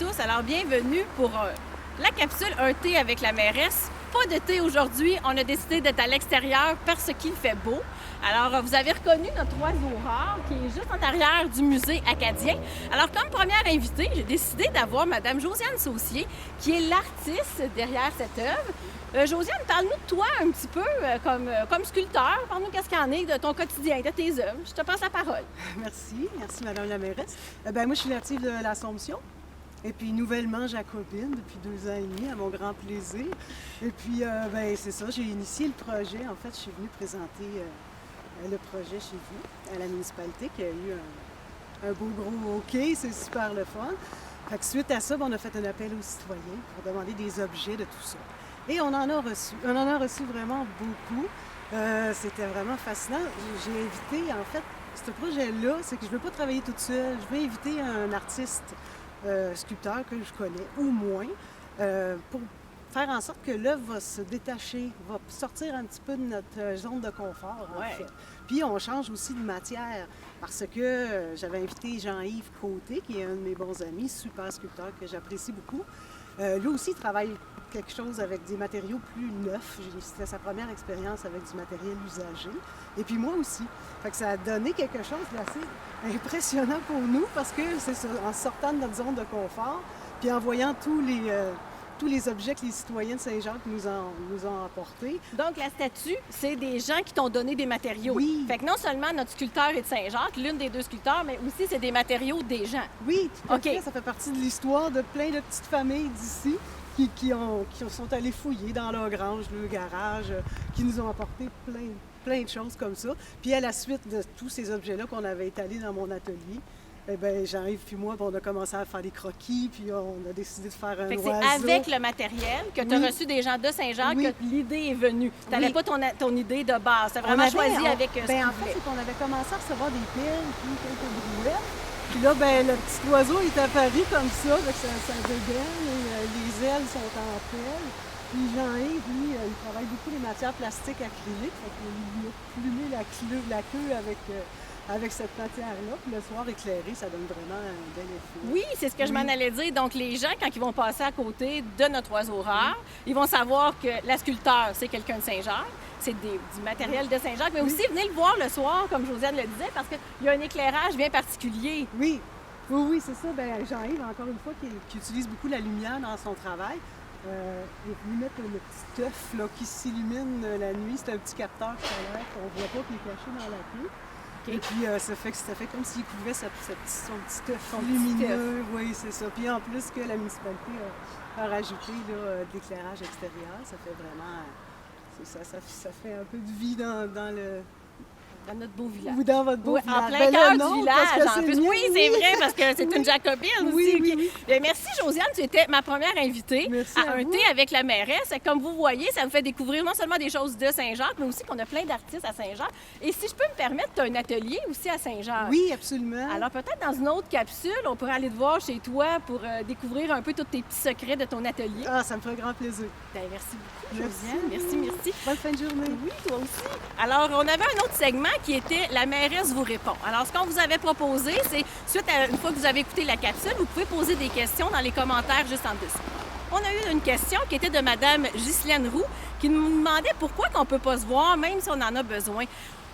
tous. Alors, bienvenue pour la capsule Un thé avec la mairesse. Pas de thé aujourd'hui. On a décidé d'être à l'extérieur parce qu'il fait beau. Alors, vous avez reconnu notre oiseau rare qui est juste en arrière du musée acadien. Alors, comme première invitée, j'ai décidé d'avoir Mme Josiane Saucier, qui est l'artiste derrière cette œuvre. Josiane, parle-nous de toi un petit peu comme sculpteur. Parle-nous qu'est-ce qu'il y en est de ton quotidien, de tes œuvres. Je te passe la parole. Merci Madame la mairesse. Moi, je suis native de l'Assomption. Et puis nouvellement jacobine depuis 2 ans et demi, à mon grand plaisir. Et puis, c'est ça, j'ai initié le projet. En fait, je suis venue présenter le projet chez vous, à la municipalité, qui a eu un beau gros OK, c'est super le fun. Fait que suite à ça, on a fait un appel aux citoyens pour demander des objets de tout ça. Et on en a reçu. On en a reçu vraiment beaucoup. C'était vraiment fascinant. J'ai invité, en fait, ce projet-là, c'est que je ne veux pas travailler toute seule. Je veux inviter un artiste sculpteur que je connais, ou moins, pour faire en sorte que l'œuvre va se détacher, va sortir un petit peu de notre zone de confort, en fait. Puis on change aussi de matière, parce que j'avais invité Jean-Yves Côté, qui est un de mes bons amis, super sculpteur que j'apprécie beaucoup. Lui aussi travaille quelque chose avec des matériaux plus neufs. C'était sa première expérience avec du matériel usagé. Et puis moi aussi. Fait que ça a donné quelque chose d'assez impressionnant pour nous parce que c'est ça, en sortant de notre zone de confort, puis en voyant tous les objets que les citoyens de Saint-Jacques nous ont apportés. Donc, la statue, c'est des gens qui t'ont donné des matériaux. Oui. Fait que non seulement notre sculpteur est de Saint-Jacques, l'une des 2 sculpteurs, mais aussi c'est des matériaux des gens. Oui, tout à fait. Ça fait partie de l'histoire de plein de petites familles d'ici qui sont allés fouiller dans leur grange, leur garage, qui nous ont apporté plein de choses comme ça. Puis à la suite de tous ces objets-là qu'on avait étalés dans mon atelier, Jean-Yves puis moi, on a commencé à faire des croquis, puis on a décidé de faire un oiseau. C'est avec le matériel que tu as reçu des gens de Saint-Jacques que l'idée est venue. Tu n'avais pas ton idée de base. Tu as vraiment choisi avec ce que tu voulais. En fait, c'est qu'on avait commencé à recevoir des piles, puis quelques brouettes. Puis là, le petit oiseau est apparu comme ça, avec sa bedaine, et les ailes sont en pelle. Puis Jean-Yves, lui, il travaille beaucoup les matières plastiques acryliques. Fait qu'il a plumé la queue avec cette matière-là. Puis le soir éclairé, ça donne vraiment un bel effet. Oui, c'est ce que je m'en allais dire. Donc, les gens, quand ils vont passer à côté de notre oiseau rare, ils vont savoir que la sculpteur, c'est quelqu'un de Saint-Jacques. C'est du matériel de Saint-Jacques. Mais aussi, venez le voir le soir, comme Josiane le disait, parce qu'il y a un éclairage bien particulier. Oui, c'est ça. Jean-Yves, encore une fois, qui utilise beaucoup la lumière dans son travail. Il est venu mettre le petit œuf là, qui s'illumine la nuit. C'est un petit capteur solaire qu'on ne voit pas, qui est caché dans la queue. Okay. Et puis, ça fait comme s'il couvrait son petit œuf lumineux. Oui, c'est ça. Puis en plus que la municipalité a rajouté de l'éclairage extérieur, ça fait vraiment... Ça fait un peu de vie dans notre beau village. Ou dans votre beau village. En plein cœur du village, en plus. Oui, c'est vrai, parce que c'est une jacobine aussi. Oui. Merci, Josiane. Tu étais ma première invitée à un thé avec la mairesse. Comme vous voyez, ça vous fait découvrir non seulement des choses de Saint-Jacques, mais aussi qu'on a plein d'artistes à Saint-Jacques. Et si je peux me permettre, tu as un atelier aussi à Saint-Jacques. Oui, absolument. Alors, peut-être dans une autre capsule, on pourrait aller te voir chez toi pour découvrir un peu tous tes petits secrets de ton atelier. Ah, ça me ferait grand plaisir. Merci beaucoup, Josiane. Merci. Bonne fin de journée. Oui, toi aussi. Alors, on avait un autre segment qui était « La mairesse vous répond ». Alors, ce qu'on vous avait proposé, c'est, suite à une fois que vous avez écouté la capsule, vous pouvez poser des questions dans les commentaires juste en dessous. On a eu une question qui était de Mme Ghislaine Roux, qui nous demandait pourquoi on ne peut pas se voir, même si on en a besoin.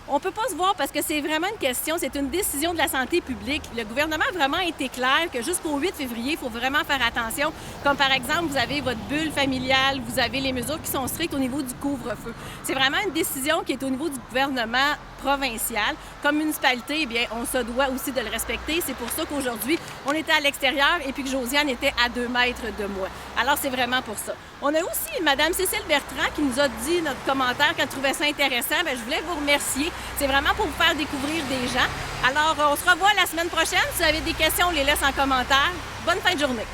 On ne peut pas se voir parce que c'est vraiment une question, c'est une décision de la santé publique. Le gouvernement a vraiment été clair que jusqu'au 8 février, il faut vraiment faire attention. Comme par exemple, vous avez votre bulle familiale, vous avez les mesures qui sont strictes au niveau du couvre-feu. C'est vraiment une décision qui est au niveau du gouvernement provincial. Comme municipalité, eh bien, on se doit aussi de le respecter. C'est pour ça qu'aujourd'hui, on était à l'extérieur et puis que Josiane était à 2 mètres de moi. Alors, c'est vraiment pour ça. On a aussi Mme Cécile Bertrand qui nous a dit notre commentaire qu'elle trouvait ça intéressant. Bien, je voulais vous remercier. C'est vraiment pour vous faire découvrir des gens. Alors, on se revoit la semaine prochaine. Si vous avez des questions, on les laisse en commentaire. Bonne fin de journée.